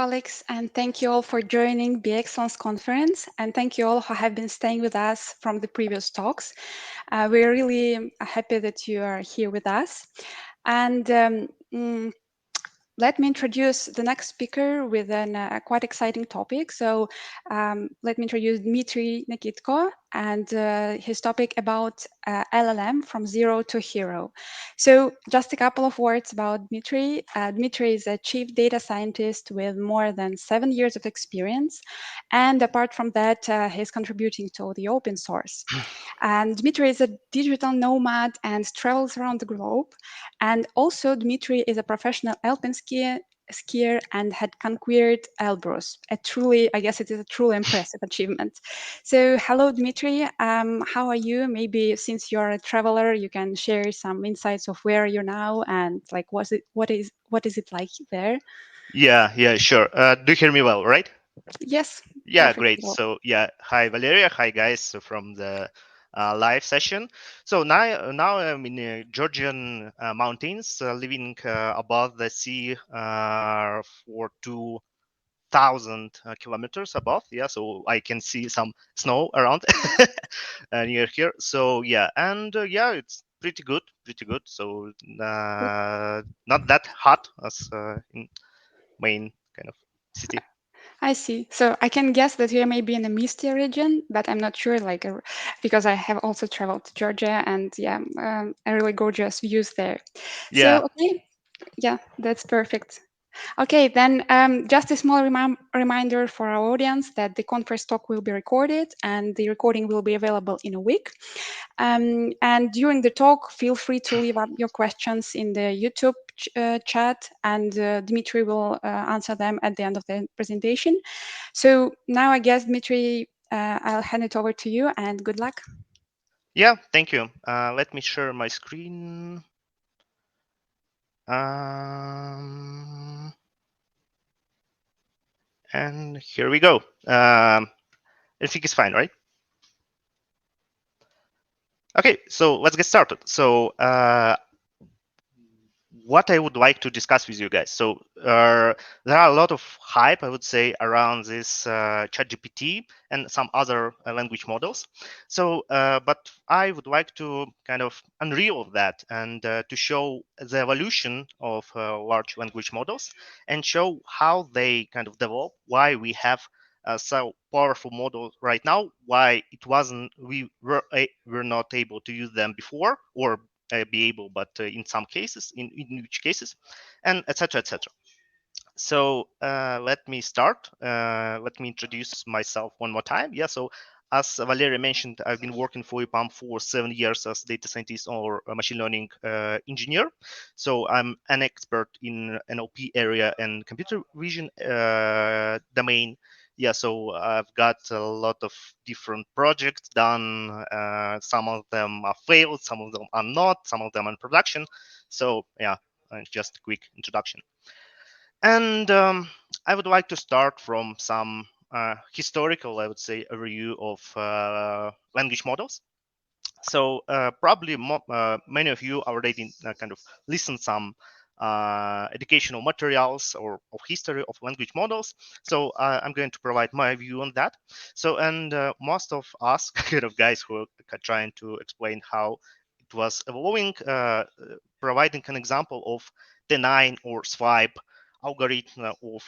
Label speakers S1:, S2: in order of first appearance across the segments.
S1: Alex, and thank you all for joining the Excellence Conference, and thank you all who have been staying with us from the previous talks. We're really happy that you are here with us. And let me introduce the next speaker with a quite exciting topic. So let me introduce Dmitrii Nikitko and his topic about LLM from zero to hero. So just a couple of words about Dmitrii. Dmitrii is a chief data scientist with more than 7 years of experience. And apart from that, he's contributing to the open source. And Dmitrii is a digital nomad and travels around the globe. And also, Dmitrii is a professional alpine skier and had conquered Elbrus. I guess it is a truly impressive achievement. So, hello, Dmitrii. How are you? Maybe since you're a traveler, you can share some insights of where you're now and like what is it like there?
S2: Yeah, sure. Do you hear me well, right?
S1: Yes,
S2: Yeah,
S1: perfectly
S2: great.
S1: well.
S2: So, yeah, hi Valeria, hi guys from the live session. So now I'm in Georgian mountains, living above the sea for 2,000 kilometers above. Yeah, so I can see some snow around near here. So yeah, and yeah, it's pretty good. So not that hot as in main kind of city.
S1: I see. So I can guess that you may be in the misty region, but I'm not sure, because I have also traveled to Georgia and yeah, a really gorgeous views there.
S2: Yeah.
S1: So, okay, yeah, that's perfect. Okay, then just a small reminder for our audience that the conference talk will be recorded and the recording will be available in a week. And during the talk, feel free to leave up your questions in the YouTube chat, and Dmitrii will answer them at the end of the presentation. So now I guess, Dmitrii, I'll hand it over to you and good luck.
S2: Yeah, thank you. Let me share my screen. Um, and here we go. I think it's fine, right? Okay, so let's get started. So what I would like to discuss with you guys. So there are a lot of hype, I would say, around this ChatGPT and some other language models. So, but I would like to kind of unreal that and to show the evolution of large language models and show how they kind of develop, why we have so powerful model right now, why it wasn't were not able to use them before, or be able, but in some cases, in which cases, and etc. etc. So let me start. Let me introduce myself one more time. Yeah, so as Valeria mentioned, I've been working for EPAM for 7 years as data scientist or a machine learning engineer. So I'm an expert in NLP area and computer vision domain. Yeah, so I've got a lot of different projects done. Some of them are failed, some of them are not, some of them are in production. So yeah, just a quick introduction. And I would like to start from some historical, I would say, overview of language models. So probably many of you already kind of listened some educational materials or of history of language models. So I'm going to provide my view on that. So and most of us kind of guys who are trying to explain how it was evolving, providing an example of deny or swipe algorithm of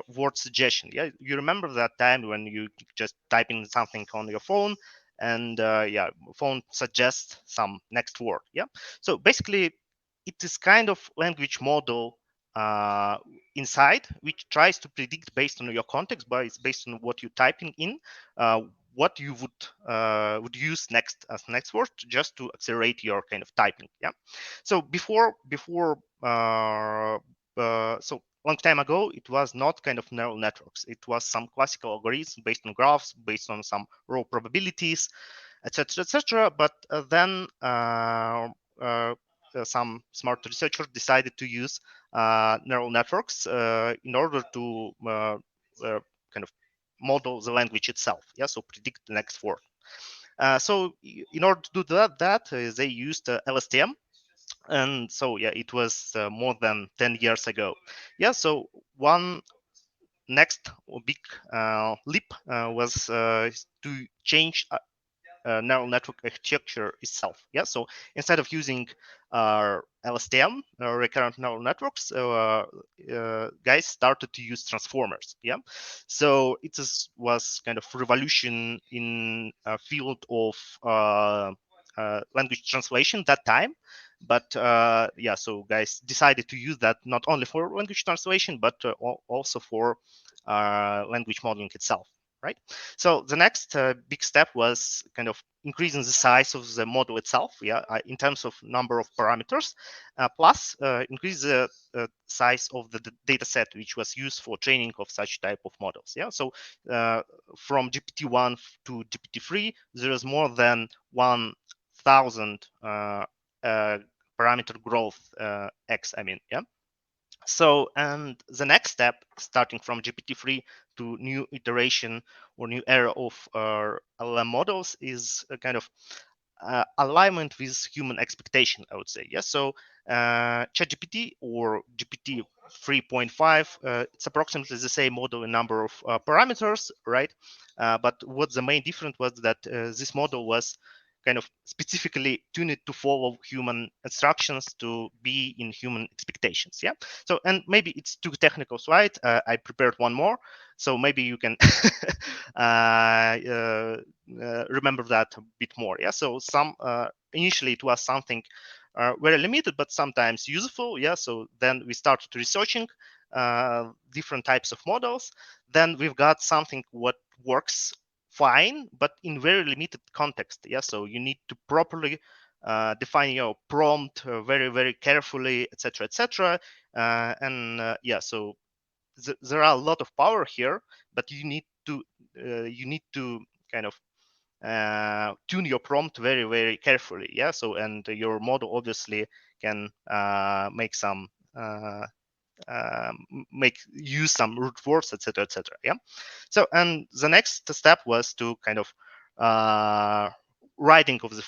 S2: word suggestion. Yeah, you remember that time when you just typing something on your phone and yeah, phone suggests some next word. Yeah, so basically it is kind of language model uh, inside which tries to predict based on your context, but it's based on what you're typing in, what you would use next as next word just to accelerate your kind of typing. Yeah, so before so long time ago, it was not kind of neural networks. It was some classical algorithms based on graphs, based on some raw probabilities, etc., etc. But then some smart researchers decided to use neural networks in order to kind of model the language itself. Yeah, so predict the next word. So in order to do that, they used LSTM, and so yeah, it was more than 10 years ago. Yeah, so one next big leap was to change neural network architecture itself. Yeah, so instead of using LSTM, recurrent neural networks, guys started to use transformers. Yeah, so was kind of revolution in a field of language translation that time. But yeah, so guys decided to use that not only for language translation, but also for language modeling itself, right? So the next big step was kind of increasing the size of the model itself, yeah, in terms of number of parameters, plus increase the size of the data set which was used for training of such type of models. Yeah, so from GPT-1 to GPT-3, there is more than 1,000 parameter growth x. I mean, yeah. So, and the next step, starting from GPT-3 to new iteration or new era of LLM models, is a kind of alignment with human expectation, I would say. Yes. So ChatGPT or GPT 3.5, it's approximately the same model in number of parameters, right? But what the main difference was that this model was kind of specifically tuned to follow human instructions to be in human expectations. Yeah. So, and maybe it's too technical, right? I prepared one more, so maybe you can remember that a bit more. Yeah. So some initially it was something very limited, but sometimes useful. Yeah. So then we started researching different types of models. Then we've got something what works fine, but in very limited context. Yeah. So you need to properly define your prompt very carefully, etc., etc. And yeah, so there are a lot of power here, but you need to kind of tune your prompt very carefully. Yeah. So, and your model obviously can make some make use some root words, etc., etc. Yeah. So, and the next step was to kind of writing of of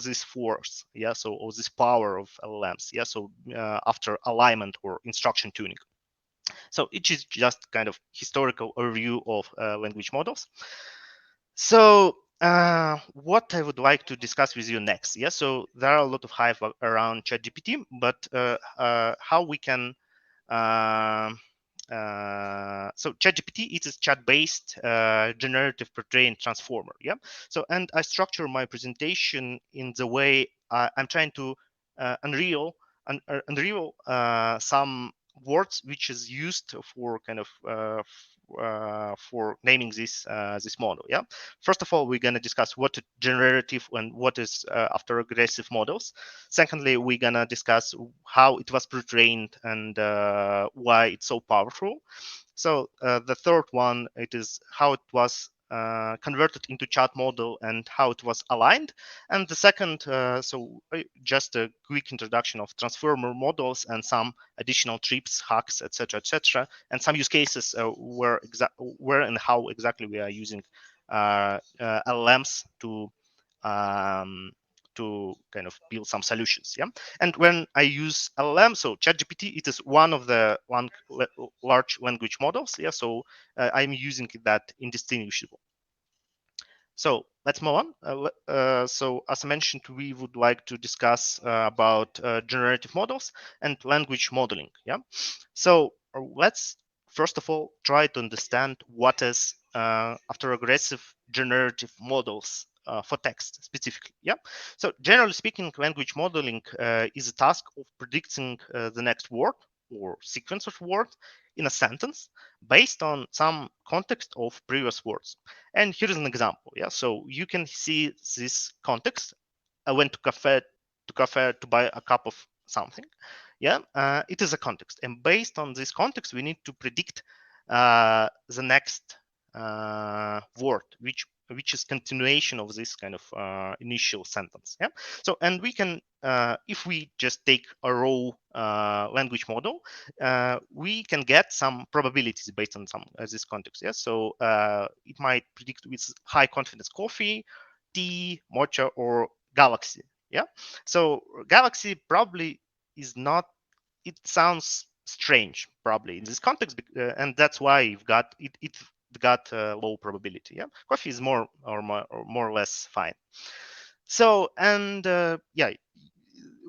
S2: this force. Yeah. So, of this power of LLMs. Yeah. So after alignment or instruction tuning. So it is just kind of historical overview of language models. So what I would like to discuss with you next. Yeah, so there are a lot of hype around ChatGPT, but how we can so ChatGPT it is chat-based generative pre-trained transformer. Yeah. So, and I structure my presentation in the way I'm trying to unreal some words which is used for kind of for naming this model. Yeah. First of all, we're going to discuss what is generative and what is autoregressive models. Secondly, we're going to discuss how it was pre-trained and why it's so powerful. So the third one, it is how it was converted into chat model and how it was aligned. And the second, just a quick introduction of transformer models and some additional trips, hacks, etc., and some use cases where and how exactly we are using LLMs um, to kind of build some solutions. Yeah. And when I use LLM, so ChatGPT, it is one large language models. Yeah. So I'm using that indistinguishable. So let's move on. So as I mentioned, we would like to discuss about generative models and language modeling. Yeah. So let's first of all try to understand what is autoregressive generative models for text specifically. Yeah. So generally speaking, language modeling is a task of predicting the next word or sequence of words in a sentence based on some context of previous words. And here is an example. Yeah, so you can see this context. I went to cafe to buy a cup of something. Yeah, it is a context, and based on this context, we need to predict the next word, which is continuation of this kind of initial sentence. Yeah. So, and we can, if we just take a raw language model, we can get some probabilities based on some this context. Yeah. So it might predict with high confidence coffee, tea, matcha, or galaxy. Yeah. So galaxy probably is not. It sounds strange probably in this context, and that's why you've got it. It got low probability. Yeah, coffee is more or less fine. So and yeah,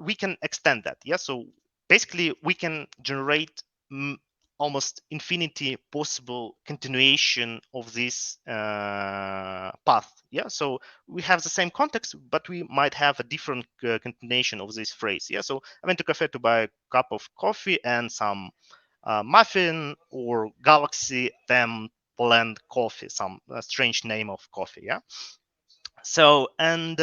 S2: we can extend that. Yeah, so basically we can generate almost infinity possible continuation of this path. Yeah, so we have the same context, but we might have a different continuation of this phrase. Yeah, so I went to cafe to buy a cup of coffee and some muffin or galaxy them blend coffee, some strange name of coffee. Yeah, so and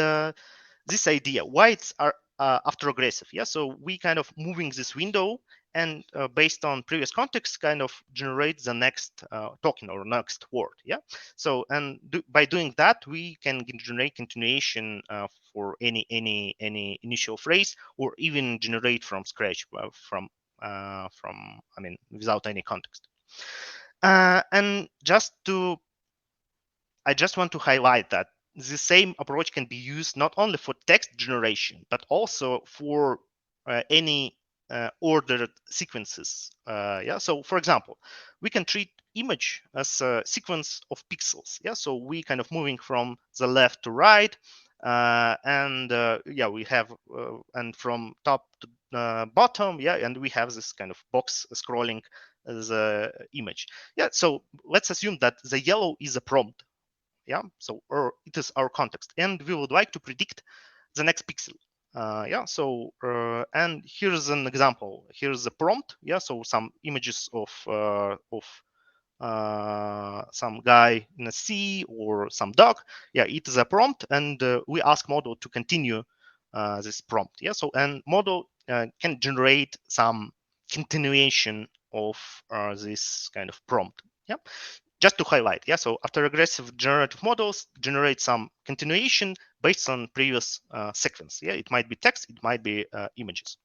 S2: this idea why it's autoregressive. Yeah, so we kind of moving this window and based on previous context kind of generate the next token or next word. Yeah, so and by doing that we can generate continuation for any initial phrase, or even generate from scratch from I mean without any context. And I just want to highlight that the same approach can be used not only for text generation, but also for any ordered sequences. Yeah. So, for example, we can treat image as a sequence of pixels. Yeah. So we kind of moving from the left to right, and yeah, we have and from top to bottom. Yeah, and we have this kind of box scrolling the image. Yeah. So let's assume that the yellow is a prompt. Yeah, so or it is our context, and we would like to predict the next pixel. Yeah, so and here's an example. Here's the prompt. Yeah, so some images of some guy in a sea or some dog. Yeah, it is a prompt, and we ask model to continue this prompt. Yeah, so and model can generate some continuation of this kind of prompt. Yeah, just to highlight. Yeah, so autoregressive generative models generate some continuation based on previous sequence. Yeah, it might be text, it might be images.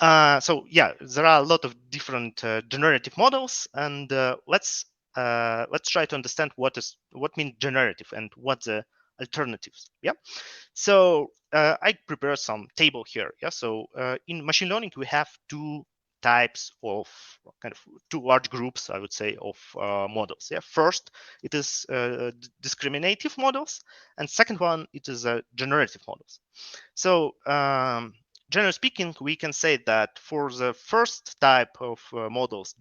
S2: So yeah, there are a lot of different generative models, and let's try to understand what means generative and what the alternatives. Yeah, so I prepared some table here. Yeah, so in machine learning we have two types of kind of two large groups, I would say, of models. Yeah, first it is discriminative models, and second one it is generative models. So generally speaking, we can say that for the first type of models,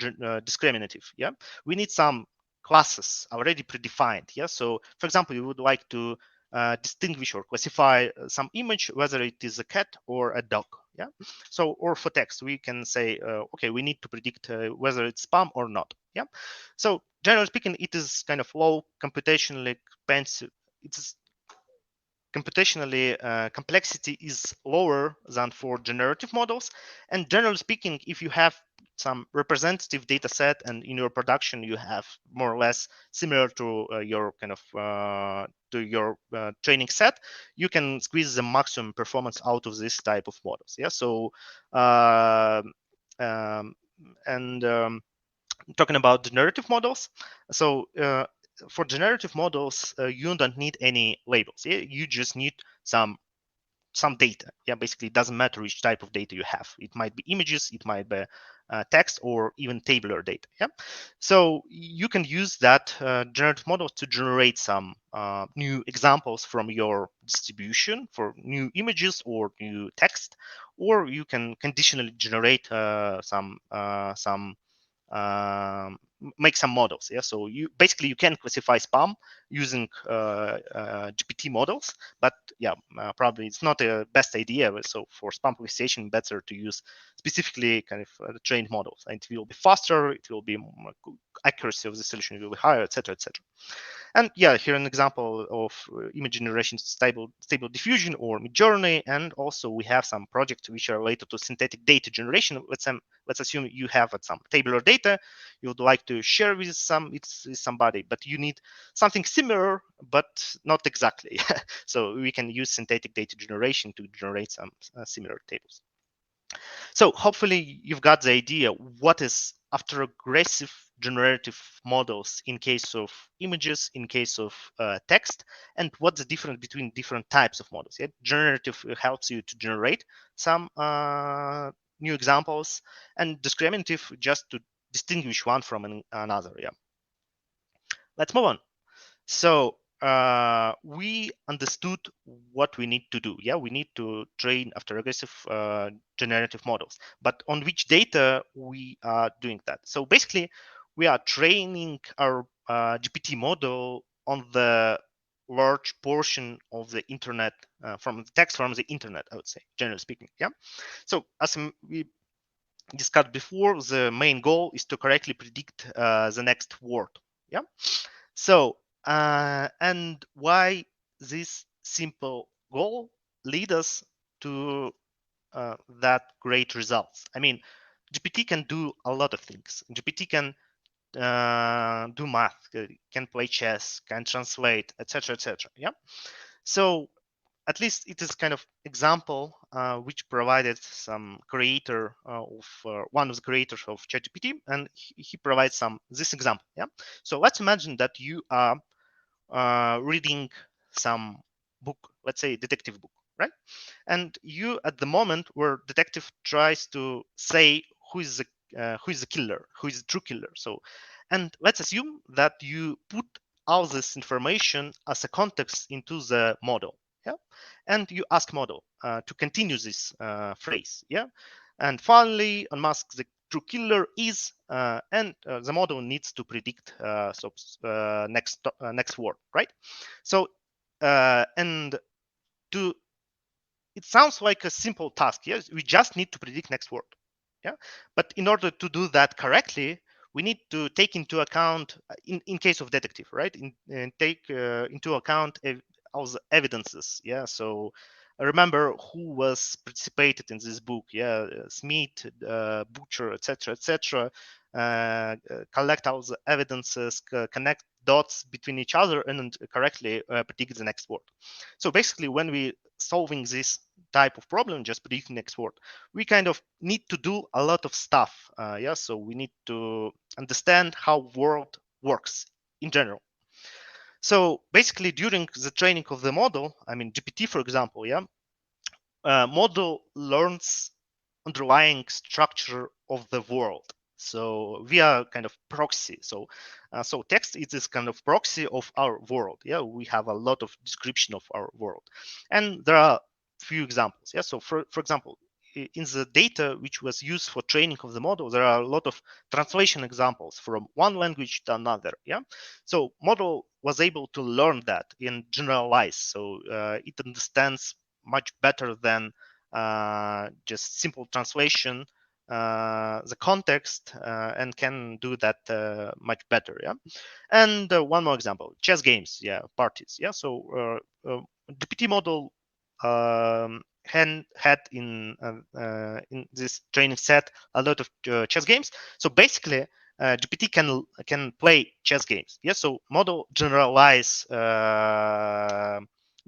S2: discriminative, yeah, we need some classes already predefined. Yeah, so for example, you would like to distinguish or classify some image, whether it is a cat or a dog. Yeah, so or for text, we can say, okay, we need to predict whether it's spam or not. Yeah, so generally speaking, it is kind of low computationally expensive. It's computationally complexity is lower than for generative models. And generally speaking, if you have some representative data set and in your production you have more or less similar to your kind of to your training set, you can squeeze the maximum performance out of this type of models. Yeah, so um, and talking about generative models, so for generative models, you don't need any labels. Yeah? You just need some data. Yeah, basically, it doesn't matter which type of data you have. It might be images, it might be text, or even tabular data. Yeah, so you can use that generative model to generate some new examples from your distribution for new images or new text, or you can conditionally generate some make some models. Yeah, so you basically you can classify spam using GPT models, but yeah, probably it's not the best idea. So for spam classification, better to use specifically kind of trained models, and it will be faster, it will be more accuracy of the solution will be higher, etc., etc. And yeah, here an example of image generation stable diffusion or Midjourney, and also we have some projects which are related to synthetic data generation. Let's assume you have some tabular data you would like to share with somebody, but you need something similar, but not exactly. So we can use synthetic data generation to generate some similar tables. So hopefully you've got the idea what is after aggressive generative models in case of images, in case of text, and what's the difference between different types of models. Yeah? Generative helps you to generate some new examples, and discriminative just to distinguish one from another. Yeah. Let's move on. So we understood what we need to do. Yeah, we need to train autoregressive generative models, but on which data we are doing that? So basically, we are training our GPT model on the large portion of the internet from the text from the internet, I would say, generally speaking. Yeah. So as we discussed before, the main goal is to correctly predict the next word. Yeah. So, and why this simple goal lead us to that great results? I mean, GPT can do a lot of things. GPT can do math, can play chess, can translate, etc., etc. Yeah. So at least it is kind of example which provided some creator of one of the creators of ChatGPT, and he provides some this example. Yeah. So let's imagine that you are reading some book, let's say detective book, right? And you at the moment where detective tries to say who is the killer, who is the true killer. So, and let's assume that you put all this information as a context into the model, yeah, and you ask model to continue this phrase, yeah, and finally unmask the true killer is, and the model needs to predict next word, right? So and to it sounds like a simple task. Yes, we just need to predict next word. Yeah, but in order to do that correctly, we need to take into account, in case of detective, right? Take into account all the evidences. Yeah, so remember who was participated in this book. Yeah, Smith, Butcher, etc., etc. Collect all the evidences, connect dots between each other, and correctly predict the next word. So basically, when we solving this type of problem, just predicting next word, we kind of need to do a lot of stuff. Yeah, so we need to understand how world works in general. So basically, during the training of the model, I mean GPT, for example, yeah, model learns underlying structure of the world. So we are kind of proxy. So text is this kind of proxy of our world. Yeah, we have a lot of description of our world, and there are few examples. Yeah, so for example, in the data which was used for training of the model, there are a lot of translation examples from one language to another. Yeah, so model was able to learn that and generalize. So it understands much better than just simple translation, the context, and can do that much better. Yeah. And one more example, chess games. Yeah, parties. Yeah. So GPT model had in this training set a lot of chess games. So basically, GPT can play chess games. Yeah. So model generalize,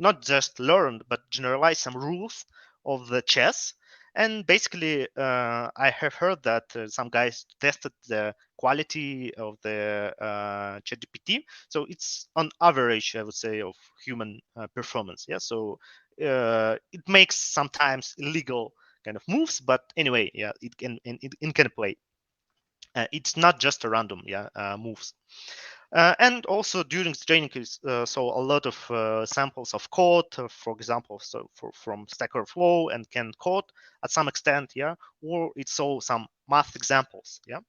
S2: not just learned, but generalize some rules of the chess. And basically, I have heard that some guys tested the quality of the ChatGPT. So it's on average, I would say, of human performance. Yeah. So it makes sometimes illegal kind of moves, but anyway, yeah, it can play. It's not just a random, yeah, moves. And also during the training, so a lot of samples of code, for example, so from Stack Overflow and can code at some extent, yeah, or it saw some math examples, yeah.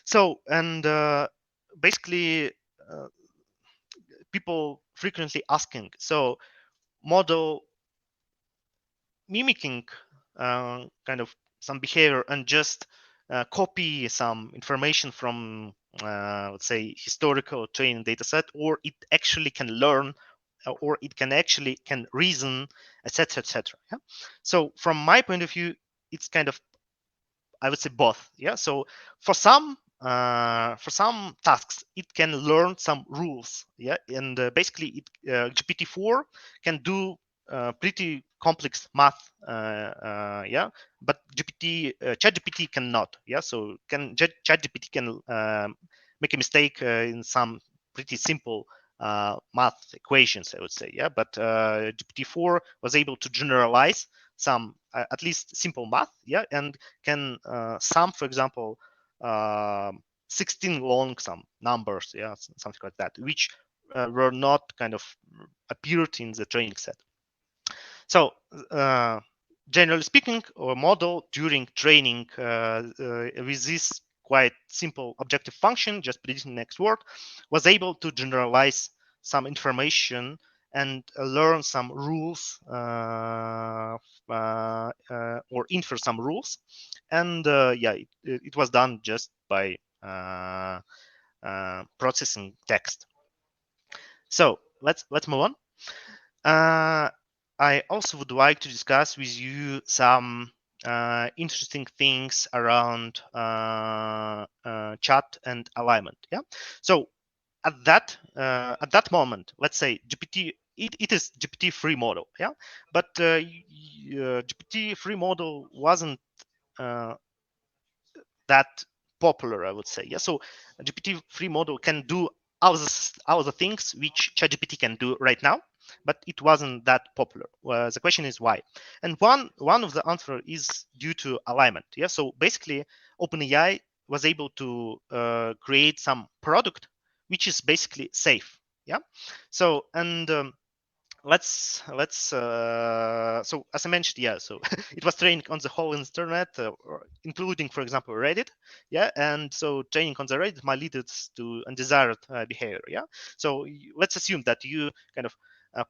S2: So and basically, uh, people frequently asking, so model mimicking kind of some behavior and just copy some information from let's say historical training data set, or it actually can learn, or it can actually can reason, etc., etc. Yeah. So from my point of view, it's kind of, I would say, both. Yeah. So for some tasks, it can learn some rules. Yeah. And basically, GPT-4 can do pretty complex math. Yeah. But ChatGPT cannot. Yeah. So ChatGPT can make a mistake in some pretty simple math equations, I would say. Yeah. But GPT-4 was able to generalize some at least simple math, yeah, and can sum, for example, 16 long some numbers, yeah, something like that, which were not kind of appeared in the training set. So generally speaking, a model during training with this quite simple objective function, just predicting the next word, was able to generalize some information and learn some rules or infer some rules. And yeah, it was done just by processing text. So let's move on. I also would like to discuss with you some interesting things around chat and alignment. Yeah. So at that moment, let's say GPT, it is GPT free model. Yeah. But GPT free model wasn't uh, that popular, I would say. Yeah, so GPT-3 model can do all the things which ChatGPT can do right now, but it wasn't that popular. The question is why, and one of the answer is due to alignment. Yeah, so basically, OpenAI was able to create some product which is basically safe. Yeah, so and so as I mentioned, yeah, so it was trained on the whole internet, including, for example, Reddit. Yeah, and so training on the Reddit might lead us to undesired behavior. Yeah, so let's assume that you kind of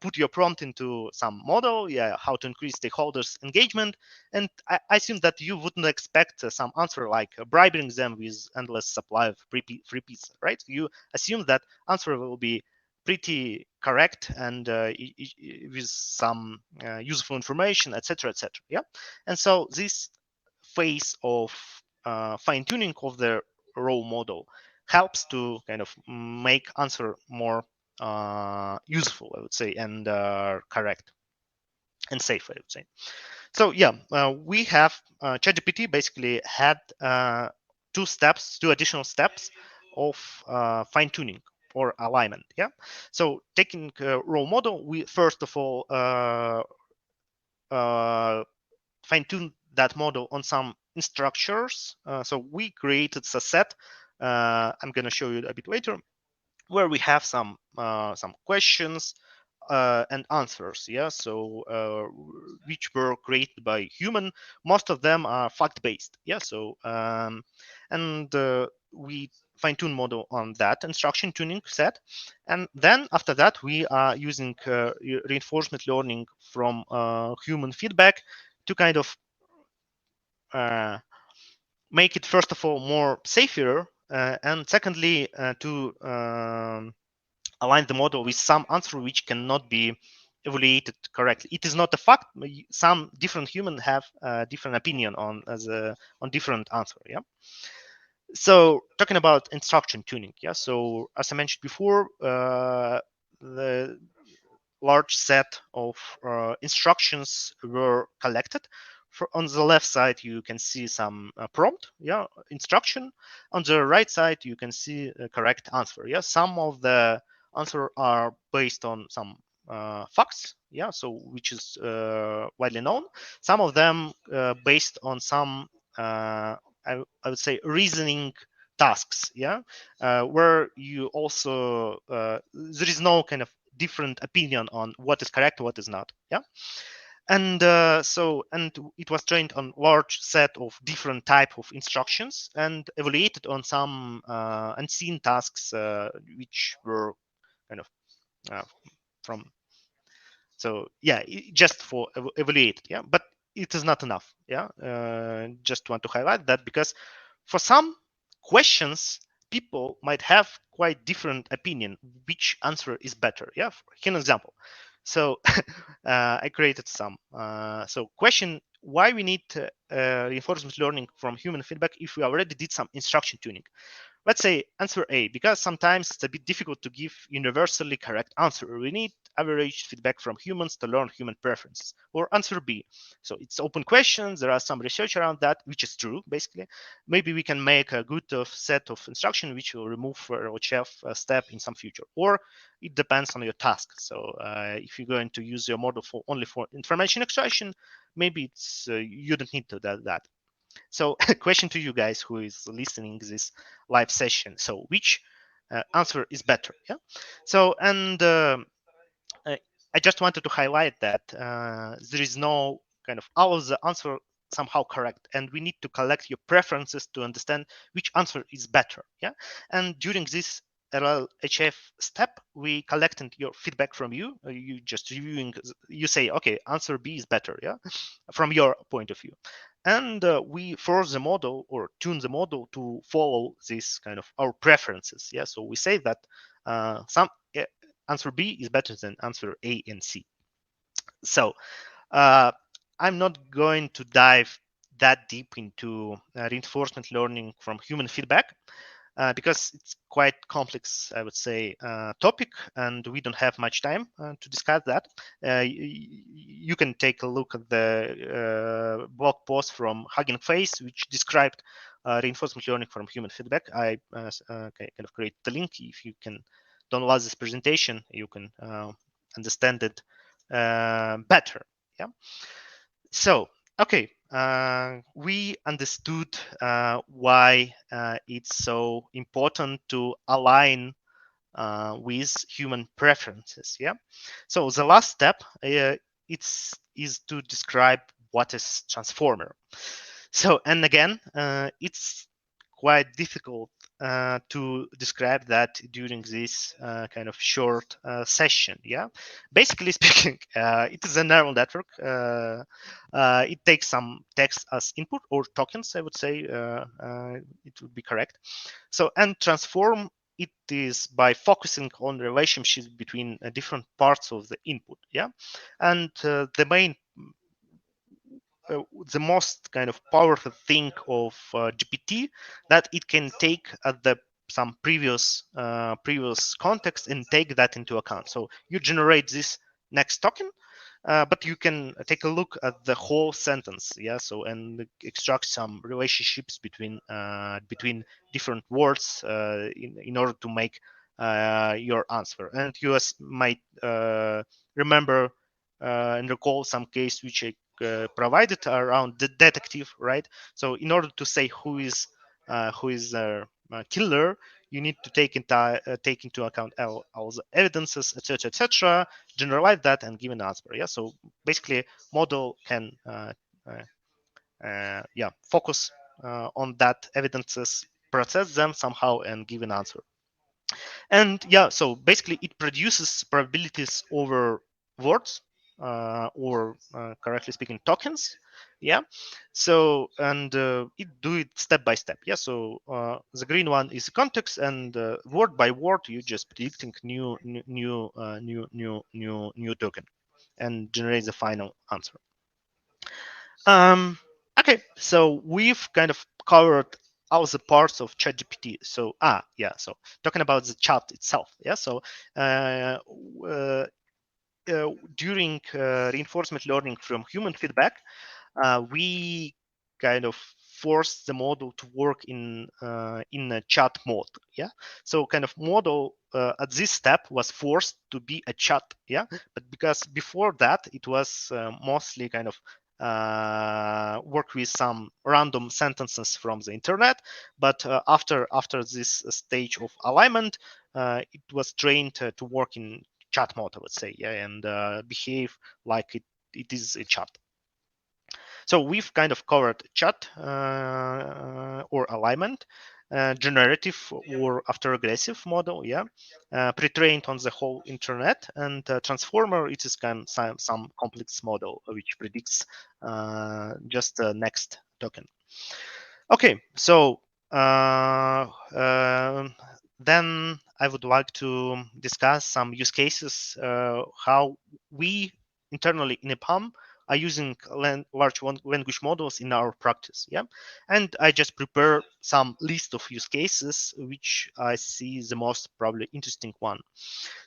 S2: put your prompt into some model, yeah, how to increase stakeholders engagement, and I assume that you wouldn't expect some answer like bribing them with endless supply of free pizza, right? You assume that answer will be pretty correct and with some useful information, etc., etc. Yeah, and so this phase of fine tuning of the raw model helps to kind of make answer more useful, I would say, and correct and safe, I would say. So yeah, we have ChatGPT basically had two additional steps of fine tuning or alignment. Yeah. So taking raw model, we first of all fine tune that model on some structures. So we created a set. I'm going to show you a bit later, where we have some questions and answers. Yeah, so which were created by human. Most of them are fact based. Yeah, so and we fine tune model on that instruction tuning set, and then after that we are using reinforcement learning from human feedback to kind of make it first of all more safer, and secondly to align the model with some answer which cannot be evaluated correctly. It is not a fact. Some different human have a different opinion on different answer. Yeah. So talking about instruction tuning. Yeah. So as I mentioned before, the large set of instructions were collected. On the left side, you can see some prompt, yeah, instruction. On the right side, you can see a correct answer. Yeah, some of the answer are based on some facts, yeah, so which is widely known. Some of them based on some, I would say, reasoning tasks, yeah, where you also there is no kind of different opinion on what is correct, what is not. Yeah, and and it was trained on large set of different type of instructions and evaluated on some unseen tasks which were kind of uh, from. So yeah, just for evaluate. Yeah, but it is not enough. Yeah, just want to highlight that because for some questions people might have quite different opinion which answer is better. Yeah, here an example. So I created some so question: why we need reinforcement learning from human feedback if we already did some instruction tuning? Let's say answer A, because sometimes it's a bit difficult to give universally correct answer. We need average feedback from humans to learn human preferences. Or answer B. So it's open questions. There are some research around that, which is true, basically. Maybe we can make a good set of instruction which will remove or chef step in some future. Or it depends on your task. So if you're going to use your model for only for information extraction, maybe it's you don't need to do that. So question to you guys who is listening this live session. So which answer is better? Yeah. So and uh, I just wanted to highlight that there is no kind of all of the answer somehow correct, and we need to collect your preferences to understand which answer is better. Yeah, and during this LLHF step, we collecting your feedback from you. You just reviewing. You say, okay, answer B is better. Yeah, from your point of view, and we force the model or tune the model to follow this kind of our preferences. Yeah, so we say that some answer B is better than answer A and C. So uh, I'm not going to dive that deep into reinforcement learning from human feedback because it's quite complex, I would say, topic, and we don't have much time to discuss that. You can take a look at the blog post from Hugging Face, which described reinforcement learning from human feedback. I kind of create the link. If you can download this presentation, you can understand it better. Yeah. So, okay, we understood why it's so important to align with human preferences. Yeah. So the last step is to describe what is transformer. So, and again, it's quite difficult to describe that during this kind of short session. Yeah, basically speaking, it is a neural network. It takes some text as input or tokens, I would say. It would be correct. So, and transform it is by focusing on relationships between different parts of the input. Yeah, and the main the most kind of powerful thing of GPT that it can take at the some previous context and take that into account. So you generate this next token, but you can take a look at the whole sentence, yeah. So and extract some relationships between different words in order to make your answer. And you might remember and recall some case which I provided around the detective, right? So in order to say who is a killer, you need to take into account all the evidences, etc., etc., generalize that and give an answer. Yeah. So basically, model can yeah focus on that evidences, process them somehow, and give an answer. And yeah, so basically it produces probabilities over words or correctly speaking tokens. Yeah. So and it do it step by step. Yeah. So the green one is context, and word by word you just predicting new token and generate the final answer. Okay, so we've kind of covered all the parts of ChatGPT. So yeah, so talking about the chat itself. Yeah, so uh, uh, during reinforcement learning from human feedback, we kind of force the model to work in a chat mode. Yeah, so kind of model at this step was forced to be a chat. Yeah, but because before that it was mostly kind of work with some random sentences from the internet, but after this stage of alignment, it was trained to work in chat mode, I would say. Yeah, and behave like it is a chat. So we've kind of covered chat or alignment, generative or autoregressive model, yeah, pre-trained on the whole internet, and transformer. It is kind of some complex model which predicts just the next token. Okay, so then I would like to discuss some use cases, how we internally in EPAM are using large language models in our practice. Yeah, and I just prepare some list of use cases which I see the most probably interesting one.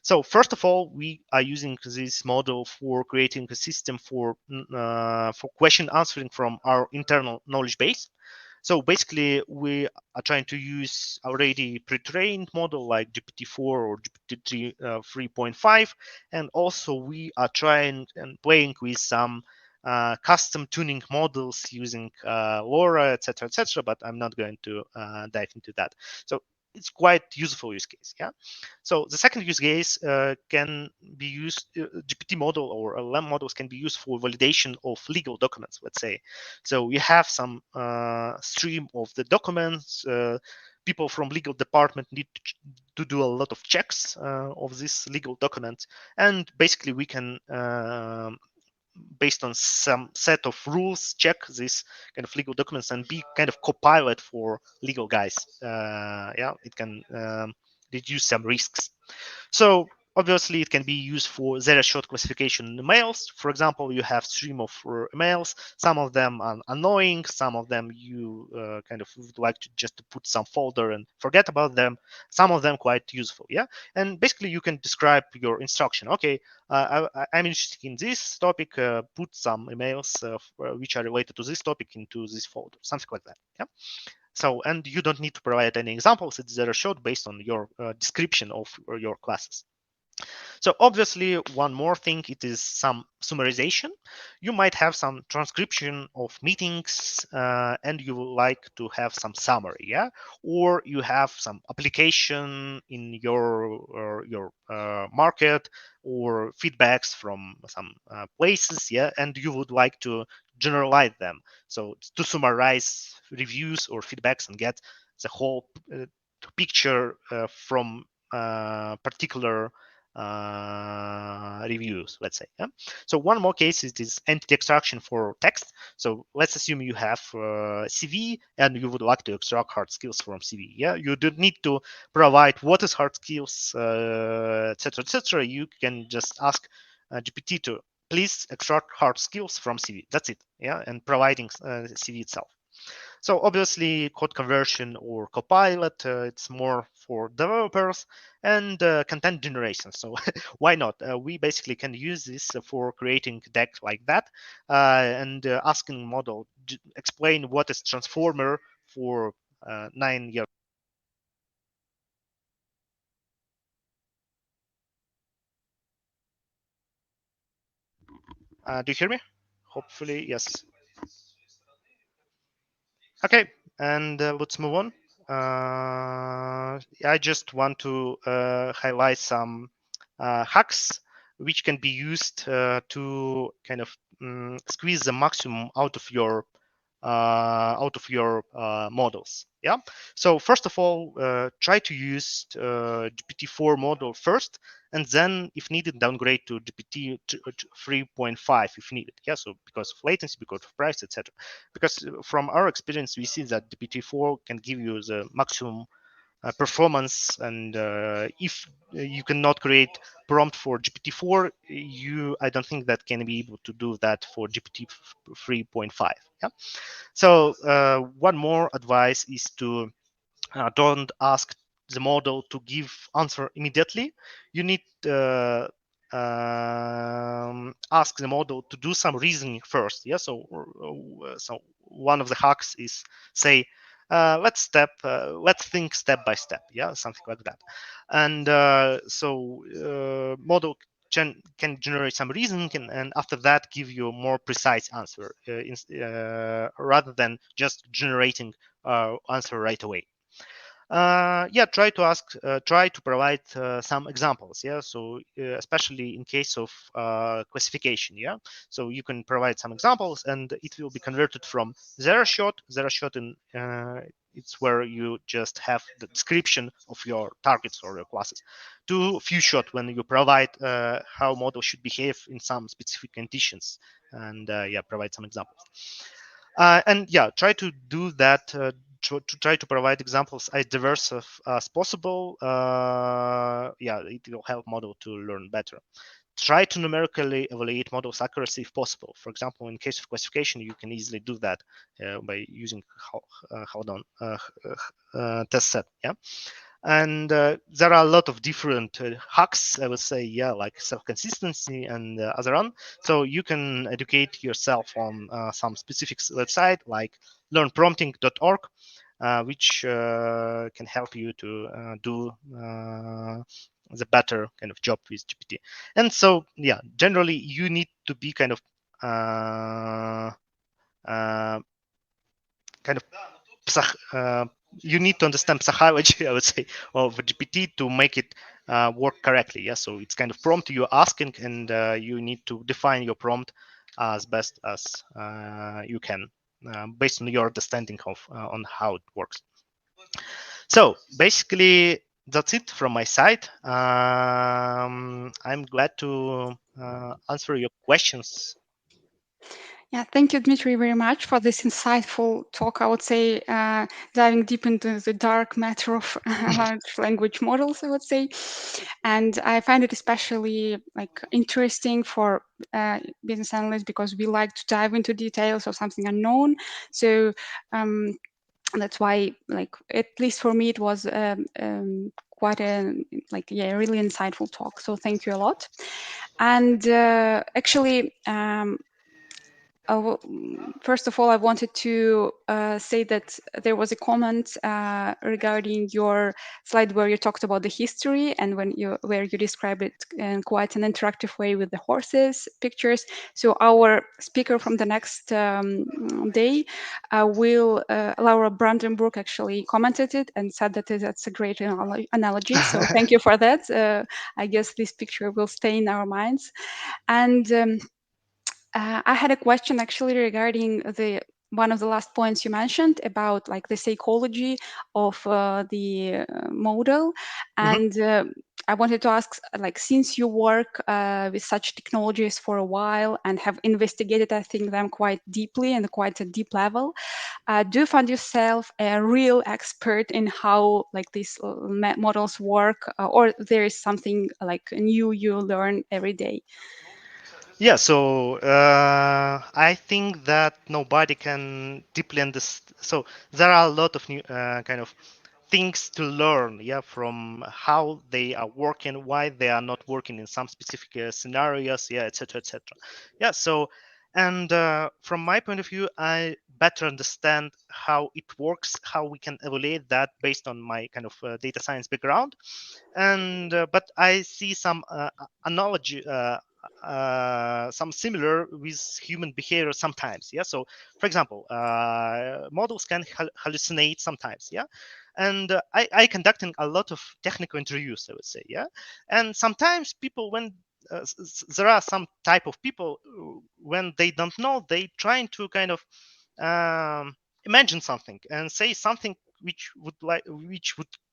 S2: So first of all, we are using this model for creating a system for question answering from our internal knowledge base. So basically, we are trying to use already pre-trained model like GPT-4 or GPT 3.5, and also we are trying and playing with some custom tuning models using LoRa, etc., but I'm not going to dive into that. So it's quite useful use case. Yeah. So the second use case can be used. GPT model or LLM models can be used for validation of legal documents. Let's say, so you have some stream of the documents. People from legal department need to do a lot of checks of this legal document, and basically we can based on some set of rules, check these kind of legal documents and be kind of co-pilot for legal guys. Yeah, it can reduce some risks. So obviously it can be used for zero-shot classification in emails. For example, you have stream of emails. Some of them are annoying. Some of them you kind of would like to just to put some folder and forget about them. Some of them quite useful. Yeah, and basically you can describe your instruction. Okay, I'm interested in this topic. Put some emails which are related to this topic into this folder, something like that. Yeah. So, and you don't need to provide any examples. It's zero shot based on your description of your classes. So obviously, one more thing, it is some summarization. You might have some transcription of meetings and you would like to have some summary, yeah? Or you have some application in your market or feedbacks from some places, yeah? And you would like to generalize them. So to summarize reviews or feedbacks and get the whole picture from particular reviews, let's say. Yeah? So one more case is this entity extraction for text. So let's assume you have CV and you would like to extract hard skills from CV. Yeah, you don't need to provide what is hard skills, etc., etc. You can just ask GPT to please extract hard skills from CV. That's it. Yeah, and providing CV itself. So obviously, code conversion or Copilot, it's more for developers and content generation. So why not? We basically can use this for creating deck like that and asking model explain what is transformer for 9 years. Do you hear me? Hopefully, yes. Okay, and let's move on. I just want to highlight some hacks which can be used to kind of squeeze the maximum out of your models. Yeah. So first of all, try to use GPT-4 model first, and then, if needed, downgrade to GPT 3.5 if needed. Yeah. So because of latency, because of price, etc. Because from our experience, we see that GPT-4 can give you the maximum performance, and if you cannot create prompt for GPT-4, I don't think that can be able to do that for GPT 3.5. Yeah. So one more advice is to don't ask the model to give answer immediately. You need ask the model to do some reasoning first. Yeah. So one of the hacks is say, let's think step by step. Yeah, something like that. And model can generate some reasoning and after that give you a more precise answer rather than just generating answer right away. Yeah, try to provide some examples. Yeah, so especially in case of classification. Yeah, so you can provide some examples and it will be converted from zero shot in it's where you just have the description of your targets or your classes, to few shot when you provide how model should behave in some specific conditions, and yeah, provide some examples. And yeah, try to do that. To try to provide examples as diverse as possible. Yeah, it will help model to learn better. Try to numerically evaluate models' accuracy if possible. For example, in case of classification, you can easily do that by using hold on test set. Yeah. And there are a lot of different hacks, I would say, yeah, like self-consistency and other on. So you can educate yourself on some specific website like learnprompting.org, which can help you to do the better kind of job with GPT. And so, yeah, generally you need to be kind of uh, uh, kind of you need to understand psychology, I would say, of GPT to make it work correctly. Yeah, so it's kind of prompt you're asking, and you need to define your prompt as best as you can, based on your understanding of on how it works. So basically, that's it from my side. I'm glad to answer your questions.
S1: Yeah, thank you, Dmitry, very much for this insightful talk. I would say diving deep into the dark matter of large language models, I would say, and I find it especially like interesting for business analysts because we like to dive into details of something unknown. So um, that's why, like at least for me, it was quite a really insightful talk. So thank you a lot. And actually. First of all, I wanted to say that there was a comment regarding your slide where you talked about the history and where you described it in quite an interactive way with the horses pictures. So our speaker from the next day Laura Brandenburg actually commented it and said that that's a great analogy. So thank you for that. I guess this picture will stay in our minds. And I had a question actually regarding the one of the last points you mentioned about like the psychology of the model,
S2: Mhm.
S1: and I wanted to ask, like, since you work with such technologies for a while and have investigated, I think, them quite deeply and quite a deep level, do you find yourself a real expert in how like these models work, or there is something like new you learn every day?
S2: Yeah, so I think that nobody can deeply understand. So there are a lot of new kind of things to learn, yeah, from how they are working, why they are not working in some specific scenarios, yeah, etc., etc. Yeah, so and from my point of view, I better understand how it works, how we can evaluate that based on my kind of data science background, and but I see some analogy. Some similar with human behavior sometimes, yeah. So for example, models can hallucinate sometimes, yeah. And I conducting a lot of technical interviews, I would say, yeah. And sometimes people, when there are some type of people when they don't know, they trying to kind of imagine something and say something which would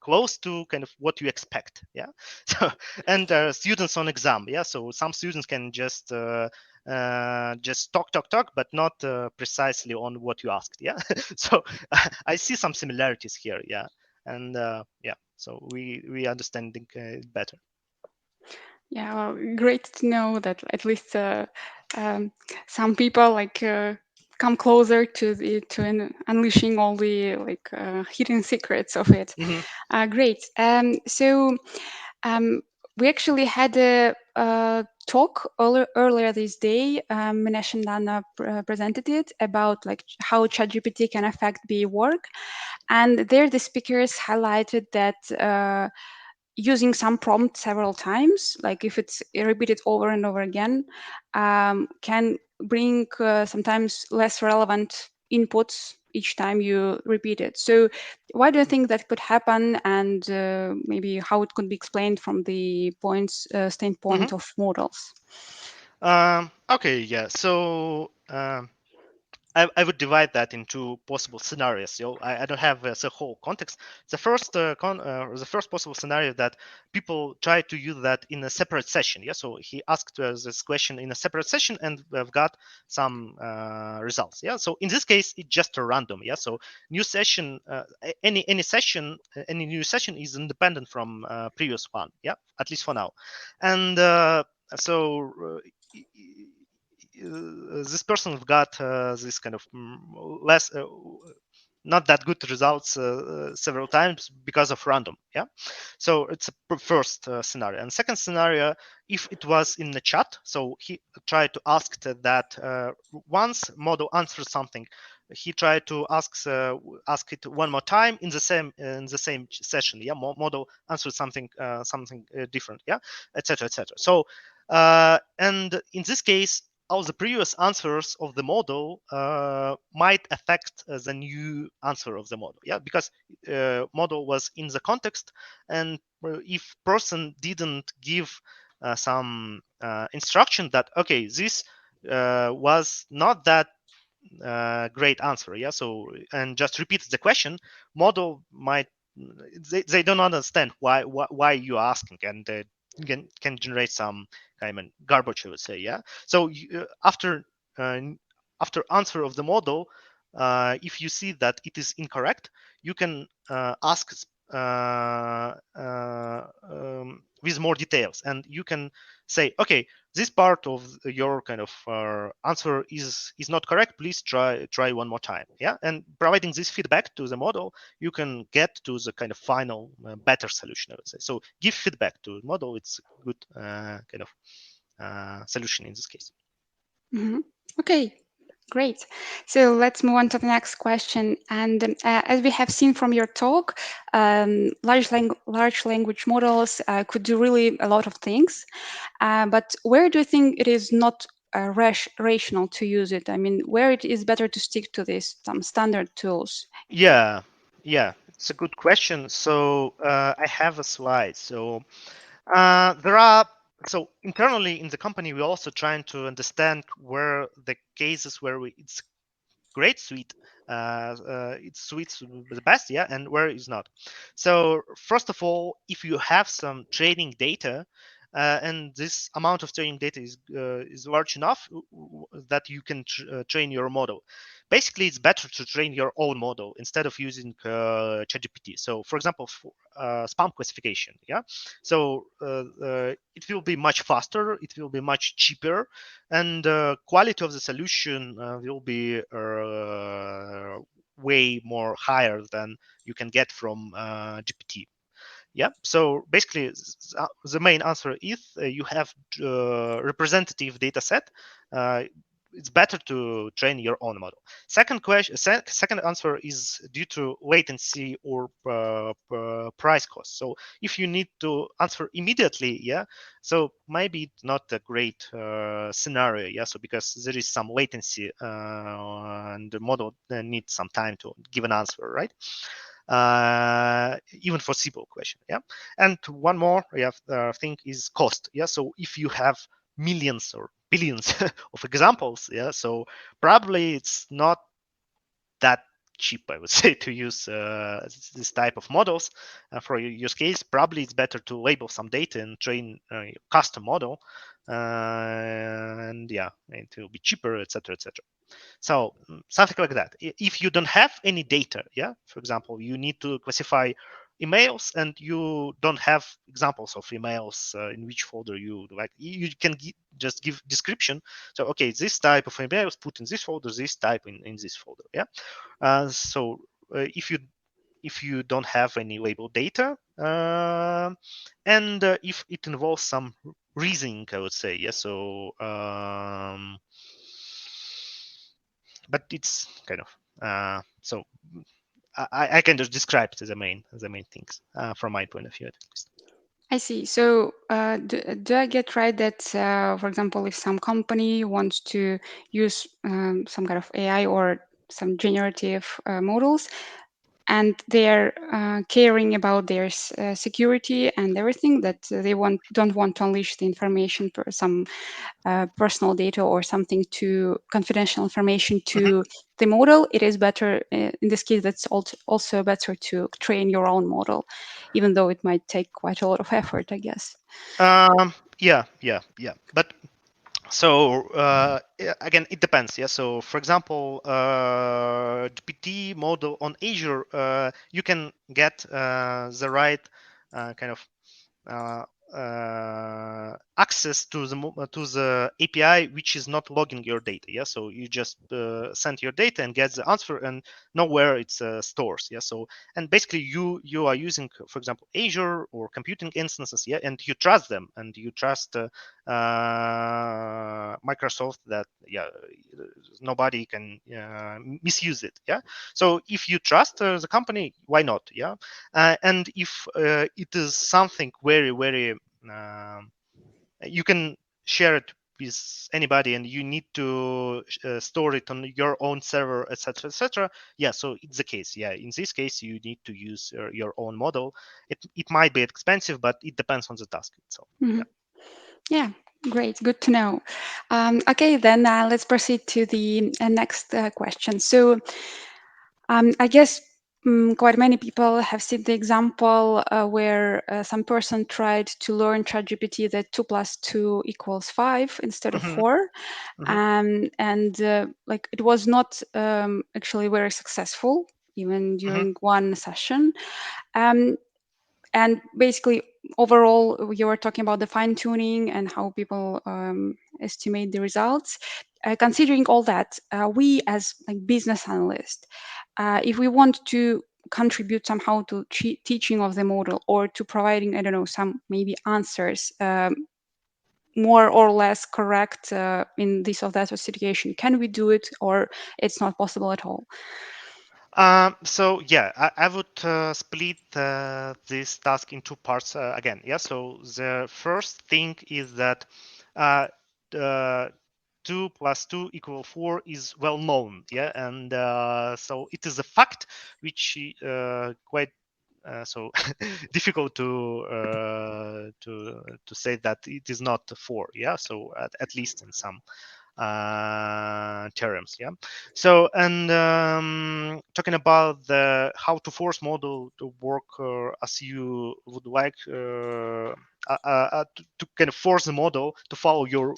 S2: close to kind of what you expect, yeah. So and students on exam, yeah, so some students can just talk but not precisely on what you asked, yeah. So I see some similarities here, yeah. And yeah, so we understanding it better.
S1: Yeah, well, great to know that at least um, some people like come closer to unleashing all the like hidden secrets of it.
S2: Hmm.
S1: Great. So um, we actually had a talk earlier this day. Minesh and Dana presented it about like how ChatGPT can affect BA work, and there the speakers highlighted that. Using some prompt several times, like if it's repeated over and over again, can bring sometimes less relevant inputs each time you repeat it. So, why do you think that could happen, and maybe how it could be explained from the standpoint of models?
S2: Okay, yeah. So I would divide that into possible scenarios. So I don't have the whole context. The first possible scenario that people try to use that in a separate session. Yeah, so he asked this question in a separate session, and we've got some results. Yeah, so in this case, it's just a random. Yeah, so new session, any session, any new session is independent from previous one. Yeah, at least for now, and so. This person got this kind of less not that good results several times because of random, yeah. So it's a first scenario. And second scenario, if it was in the chat, so he tried to ask that once model answers something, he tried to ask it one more time in the same session, yeah. Model answered something different, yeah, etc., etc. So and in this case, all the previous answers of the model might affect the new answer of the model. Yeah, because model was in the context, and if person didn't give some instruction that okay, this was not that great answer. Yeah, so and just repeat the question, model might they don't understand why you're asking, and can generate some kind of garbage, I would say. Yeah, so uh, after answer of the model, if you see that it is incorrect, you can ask with more details, and you can say, okay, this part of your kind of answer is not correct. Please try one more time. Yeah, and providing this feedback to the model, you can get to the kind of final better solution, I would say. So give feedback to the model. It's a good kind of solution in this case.
S1: Hmm. Okay, great. So let's move on to the next question. And as we have seen from your talk, large language models could do really a lot of things. But where do you think it is not rational to use it? I mean, where it is better to stick to these some standard tools?
S2: Yeah, yeah, it's a good question. So I have a slide. So there are so internally in the company, we're also trying to understand where the cases where it's great suite it suits the best, yeah, and where is not. So first of all, if you have some training data and this amount of training data is large enough that you can train your model, basically it's better to train your own model instead of using ChatGPT. So for example, for spam classification, yeah, so it will be much faster, it will be much cheaper, and quality of the solution will be way more higher than you can get from GPT. Yeah, so basically the main answer is you have representative data set. uh, it's better to train your own model. Second question, second answer is due to latency or price cost. So if you need to answer immediately, yeah, so maybe it's not a great scenario, yeah, so because there is some latency and the model needs some time to give an answer, right? Even for simple question. Yeah, and one more thing is cost. Yeah, so if you have millions or billions of examples, yeah, so probably it's not that cheap, I would say, to use this type of models for your use case. Probably it's better to label some data and train a custom model, and yeah, it will be cheaper, etc., etc. So something like that. If you don't have any data, yeah, for example, you need to classify emails and you don't have examples of emails in which folder you like, you can just give description. So okay, this type of emails put in this folder, this type in this folder. Yeah. So if you don't have any label data, and if it involves some reasoning, I would say, yeah. So but it's kind of so I can just describe the main things from my point of view, at least.
S1: I see. So, do I get right that, for example, if some company wants to use some kind of AI or some generative models, and they're caring about their security and everything, that they don't want to unleash the information, some personal data or something to confidential information
S2: Mhm.
S1: to the model, it is better in this case. That's also better to train your own model, even though it might take quite a lot of effort, I guess.
S2: Yeah. But so again, it depends. Yeah. So for example, GPT model on Azure, you can get the right kind of uh, access to to the API, which is not logging your data. Yeah, so you just send your data and get the answer and know where it's stores. Yeah, so and basically you are using, for example, Azure or computing instances. Yeah, and you trust them and you trust Microsoft that yeah nobody can misuse it. Yeah, so if you trust the company, why not? Yeah, and if it is something very you can share it with anybody and you need to store it on your own server, etc., etc., yeah, so it's the case. Yeah, in this case, you need to use your own model. It might be expensive, but it depends on the task itself.
S1: Mhm.
S2: Yeah.
S1: Yeah, great. Good to know. Okay, then let's proceed to the next question. So, I guess quite many people have seen the example where some person tried to learn ChatGPT that 2 plus 2 equals 5 instead of
S2: Hmm.
S1: 4.
S2: Hmm.
S1: And like it was not actually very successful, even
S2: Hmm.
S1: during one session. Um, and basically overall you were talking about the fine tuning and how people estimate the results. Considering all that, we as like business analysts, if we want to contribute somehow to teaching of the model or to providing, I don't know, some maybe answers more or less correct in this or that situation, can we do it, or it's not possible at all?
S2: So yeah, I would split this task in two parts again. Yeah. So the first thing is that uh, uh, 2 plus 2 equal 4 is well known. Yeah, and so it is a fact which quite so difficult to say that it is not 4. Yeah. So at least in some terms. Yeah. So and talking about the how to force model to work as you would like to kind of force the model to follow your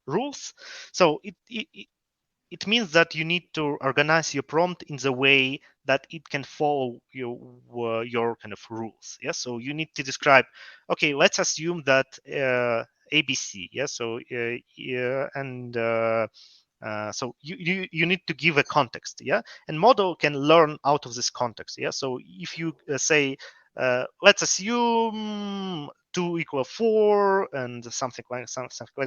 S2: rules. So it means that you need to organize your prompt in the way that it can follow your kind of rules. Yeah, so you need to describe, okay, let's assume that ABC. Yeah, so yeah, and so you need to give a context. Yeah, and model can learn out of this context. Yeah, so if you say let's assume 2 equal 4 and something like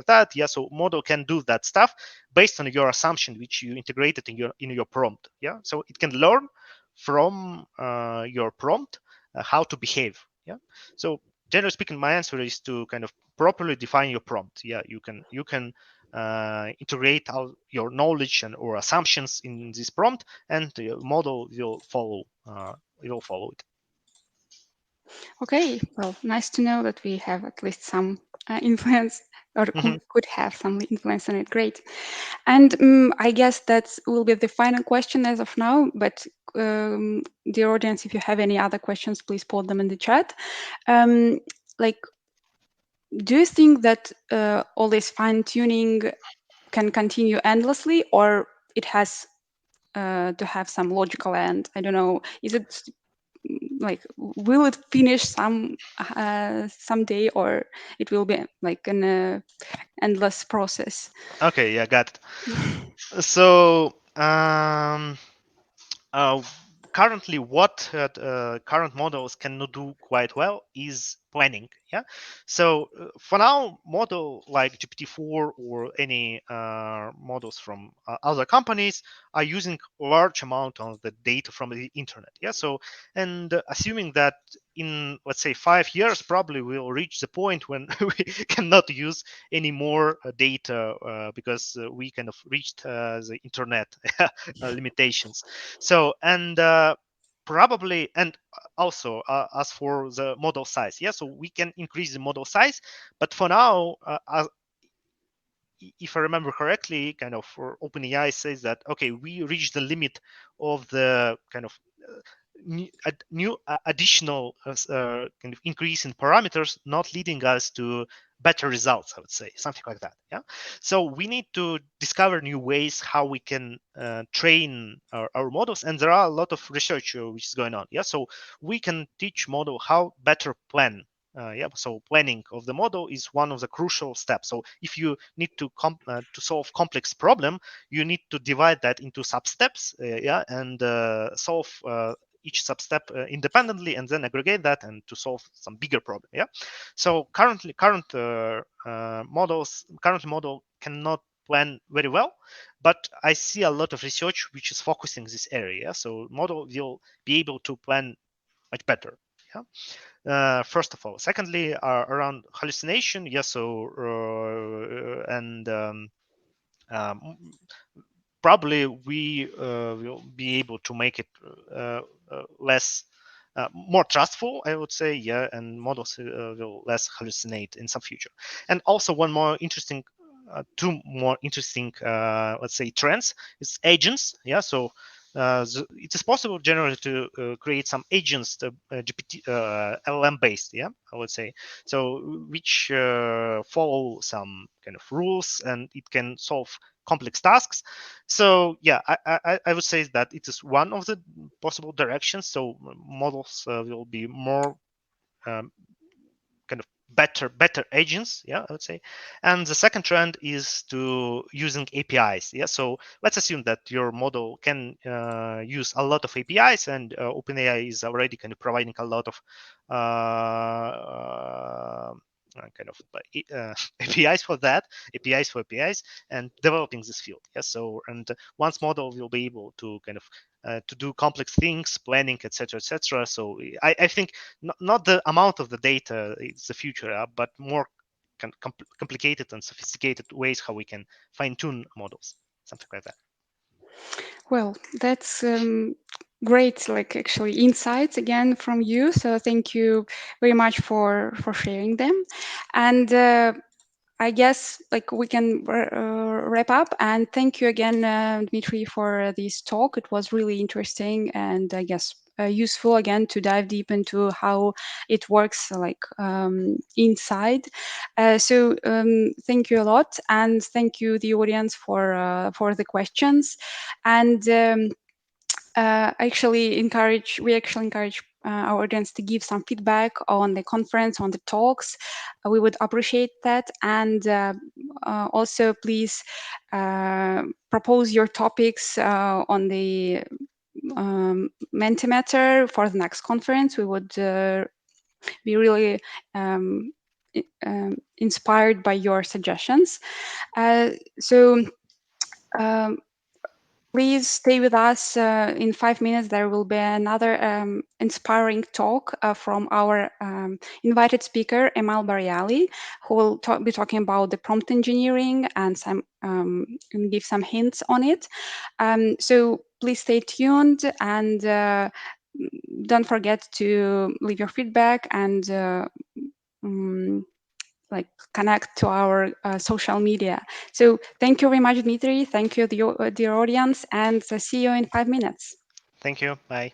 S2: that. Yeah, so model can do that stuff based on your assumption which you integrated in your prompt. Yeah, so it can learn from your prompt how to behave. Yeah, so generally speaking, my answer is to kind of properly define your prompt. Yeah, you can integrate your knowledge and or assumptions in this prompt, and the model will follow. It will follow it.
S1: Okay, well, nice to know that we have at least some influence, or
S2: Hmm.
S1: could have some influence on it. Great. And I guess that will be the final question as of now. But dear audience, if you have any other questions, please put them in the chat. Um, like, do you think that all this fine tuning can continue endlessly, or it has to have some logical end? I don't know. Is it like, will it finish someday, or it will be like an endless process?
S2: Okay, yeah, got it. So uh, currently what current models cannot do quite well is planning. Yeah, so for now model like GPT-4 or any models from other companies are using large amount of the data from the internet. Yeah, so and assuming that in, let's say, 5 years probably we'll reach the point when we cannot use any more data because we kind of reached the internet limitations. So and probably, and also as for the model size, yeah, so we can increase the model size, but for now if I remember correctly, kind of for OpenAI says that, okay, we reached the limit of the kind of new additional kind of increase in parameters, not leading us to better results, I would say, something like that. Yeah. So we need to discover new ways how we can train our models, and there are a lot of research which is going on. Yeah. So we can teach model how better plan. Yeah, so planning of the model is one of the crucial steps. So if you need to solve complex problem, you need to divide that into sub steps, yeah, and solve each sub-step independently, and then aggregate that and to solve some bigger problem. Yeah. So current model cannot plan very well, but I see a lot of research which is focusing this area. So model will be able to plan much better. Yeah. First of all, secondly, around hallucination. Yes. So and probably we will be able to make it less more trustful, I would say. Yeah, and models will less hallucinate in some future. And also one more interesting two more interesting let's say trends is agents. Yeah, so it is possible generally to create some agents GPT LLM based, yeah, I would say, so which follow some kind of rules, and it can solve complex tasks. So yeah, I would say that it is one of the possible directions. So models will be more um, kind of better agents, yeah, I would say. And the second trend is to using APIs. Yeah, so let's assume that your model can use a lot of APIs, and OpenAI is already kind of providing a lot of kind of APIs for that, APIs for APIs, and developing this field. Yeah, so and once model will be able to kind of to do complex things, planning, etc., etc. So I think not the amount of the data is the future, but more complicated and sophisticated ways how we can fine tune models, something like that.
S1: Well, that's great, like actually insights again from you. So thank you very much for sharing them. And I guess like we can wrap up. And thank you again, Dmitry, for this talk. It was really interesting and I guess useful again to dive deep into how it works like inside. So thank you a lot, and thank you the audience for the questions. And we actually encourage our audience to give some feedback on the conference, on the talks. We would appreciate that. And also, please propose your topics on the Mentimeter for the next conference. We would be really inspired by your suggestions. So. Um, Please stay with us. In 5 minutes, there will be another inspiring talk from our invited speaker, Emal Bariali, who will be talking about the prompt engineering and and give some hints on it. So please stay tuned, and don't forget to leave your feedback and um, like connect to our social media. So thank you very much, Dmitry. Thank you, dear audience, and see you in 5 minutes.
S2: Thank you. Bye.